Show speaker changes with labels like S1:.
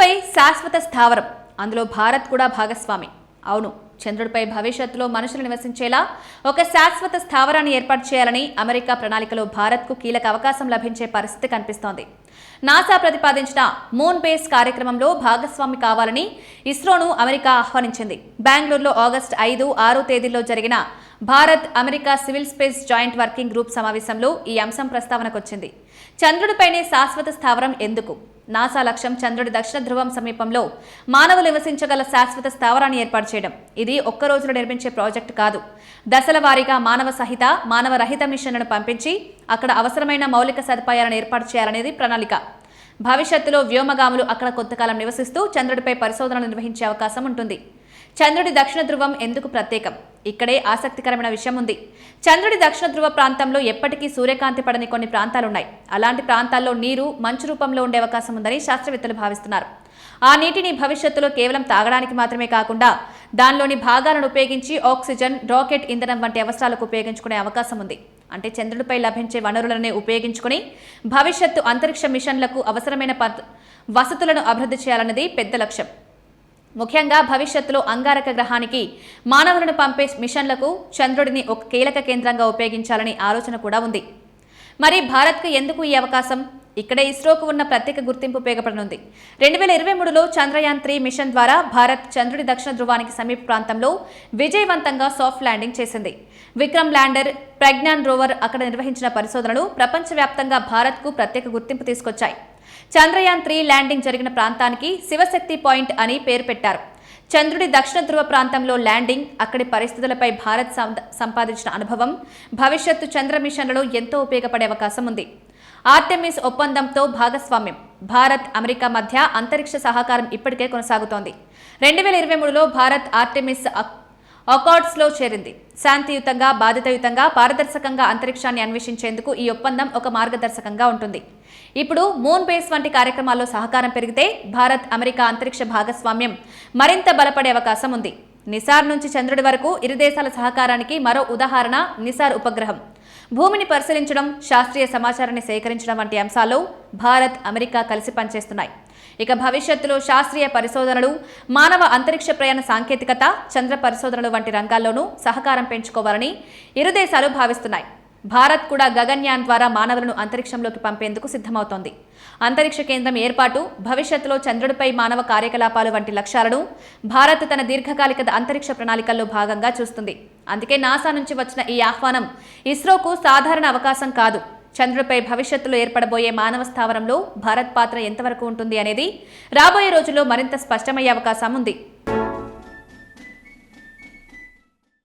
S1: చంద్రుడిపై శాశ్వత స్థావరం, అందులో భారత్ కూడా భాగస్వామి. అవును, చంద్రుడిపై భవిష్యత్తులో మనుషులు నివసించేలా ఒక శాశ్వత స్థావరాన్ని ఏర్పాటు చేయాలని అమెరికా ప్రణాళికలో భారత్కు కీలక అవకాశం లభించే పరిస్థితి కనిపిస్తోంది. నాసా ప్రతిపాదించిన మూన్ బేస్ కార్యక్రమంలో భాగస్వామి కావాలని ఇస్రోను అమెరికా ఆహ్వానించింది. బెంగళూరులో ఆగస్టు 5, 6 తేదీల్లో జరిగిన Bharat America civil space joint working group సమావేశంలో ఈ అంశం ప్రస్తావనకొచ్చింది. చంద్రుడిపైనే శాశ్వత స్థావరం ఎందుకు? నాసా లక్ష్యం చంద్రుడి దక్షిణ ధ్రువం సమీపంలో మానవులు నివసించగల శాశ్వత స్థావరాన్ని ఏర్పాటు చేయడం. ఇది ఒక్క రోజులో నిర్మించే ప్రాజెక్టు కాదు. దశల వారీగా మానవ రహిత మిషన్లను పంపించి అక్కడ అవసరమైన మౌలిక సదుపాయాలను ఏర్పాటు చేయాలనేది ప్రణాళిక. భవిష్యత్తులో వ్యోమగాములు అక్కడ కొంతకాలం నివసిస్తూ చంద్రుడిపై పరిశోధనలు నిర్వహించే అవకాశం ఉంటుంది. చంద్రుడి దక్షిణ ధ్రువం ఎందుకు ప్రత్యేకం? ఇక్కడే ఆసక్తికరమైన విషయం ఉంది. చంద్రుడి దక్షిణ ధ్రువ ప్రాంతంలో ఎప్పటికీ సూర్యకాంతి పడని కొన్ని ప్రాంతాలున్నాయి. అలాంటి ప్రాంతాల్లో నీరు మంచు రూపంలో ఉండే అవకాశం ఉందని శాస్త్రవేత్తలు భావిస్తున్నారు. ఆ నీటిని భవిష్యత్తులో కేవలం తాగడానికి మాత్రమే కాకుండా దానిలోని భాగాలను ఉపయోగించి ఆక్సిజన్, రాకెట్ ఇంధనం వంటి అవసరాలకు ఉపయోగించుకునే అవకాశం ఉంది. అంటే చంద్రుడిపై లభించే వనరులనే ఉపయోగించుకుని భవిష్యత్తు అంతరిక్ష మిషన్లకు అవసరమైన వసతులను అభివృద్ధి చేయాలన్నది పెద్ద లక్ష్యం. ముఖ్యంగా భవిష్యత్తులో అంగారక గ్రహానికి మానవులను పంపే మిషన్లకు చంద్రుడిని ఒక కీలక కేంద్రంగా ఉపయోగించాలని ఆలోచన కూడా ఉంది. మరి భారత్కు ఎందుకు ఈ అవకాశం? ఇక్కడే ఇస్రోకు ఉన్న ప్రత్యేక గుర్తింపు ఉపయోగపడనుంది. 2023లో చంద్రయాన్ 3 మిషన్ ద్వారా భారత్ చంద్రుడి దక్షిణ ధ్రువానికి సమీప ప్రాంతంలో విజయవంతంగా సాఫ్ట్ ల్యాండింగ్ చేసింది. విక్రమ్ ల్యాండర్, ప్రజ్ఞాన్ రోవర్ అక్కడ నిర్వహించిన పరిశోధనలు ప్రపంచవ్యాప్తంగా భారత్కు ప్రత్యేక గుర్తింపు తీసుకొచ్చాయి. చంద్రయాన్ 3 ల్యాండింగ్ జరిగిన ప్రాంతానికి శివశక్తి పాయింట్ అని పేరు పెట్టారు. చంద్రుడి దక్షిణ ధ్రువ ప్రాంతంలో ల్యాండింగ్, అక్కడి పరిస్థితులపై భారత్ సంపాదించిన అనుభవం భవిష్యత్తు చంద్ర మిషన్లలో ఎంతో ఉపయోగపడే అవకాశం ఉంది. ఆర్టెమిస్ ఒప్పందంతో భాగస్వామ్యం. భారత్, అమెరికా మధ్య అంతరిక్ష సహకారం ఇప్పటికే కొనసాగుతోంది. 2023లో భారత్ ఆర్టెమిస్ అకార్డ్స్లో చేరింది. శాంతియుతంగా, బాధ్యతాయుతంగా, పారదర్శకంగా అంతరిక్షాన్ని అన్వేషించేందుకు ఈ ఒప్పందం ఒక మార్గదర్శకంగా ఉంటుంది. ఇప్పుడు మూన్ బేస్ వంటి కార్యక్రమాల్లో సహకారం పెరిగితే భారత్, అమెరికా అంతరిక్ష భాగస్వామ్యం మరింత బలపడే అవకాశం ఉంది. నిసార్ నుంచి చంద్రుడి వరకు ఇరు దేశాల సహకారానికి మరో ఉదాహరణ నిసార్ ఉపగ్రహం. భూమిని పరిశీలించడం, శాస్త్రీయ సమాచారాన్ని సేకరించడం వంటి అంశాల్లో భారత్, అమెరికా కలిసి పనిచేస్తున్నాయి. ఇక భవిష్యత్తులో శాస్త్రీయ పరిశోధనలు, మానవ అంతరిక్ష ప్రయాణ సాంకేతికత, చంద్ర పరిశోధనలు వంటి రంగాల్లోనూ సహకారం పెంచుకోవాలని ఇరు దేశాలు భావిస్తున్నాయి. భారత్ కూడా గగన్యాన్ ద్వారా మానవులను అంతరిక్షంలోకి పంపేందుకు సిద్ధమవుతోంది. అంతరిక్ష కేంద్రం ఏర్పాటు, భవిష్యత్తులో చంద్రుడిపై మానవ కార్యకలాపాలు వంటి లక్ష్యాలను భారత్ తన దీర్ఘకాలిక అంతరిక్ష ప్రణాళికల్లో భాగంగా చూస్తుంది. అందుకే నాసా నుంచి వచ్చిన ఈ ఆహ్వానం ఇస్రోకు సాధారణ అవకాశం కాదు. చంద్రుడిపై భవిష్యత్తులో ఏర్పడబోయే మానవ స్థావరంలో భారత్ పాత్ర ఎంతవరకు ఉంటుంది అనేది రాబోయే రోజుల్లో మరింత స్పష్టమయ్యే అవకాశం ఉంది.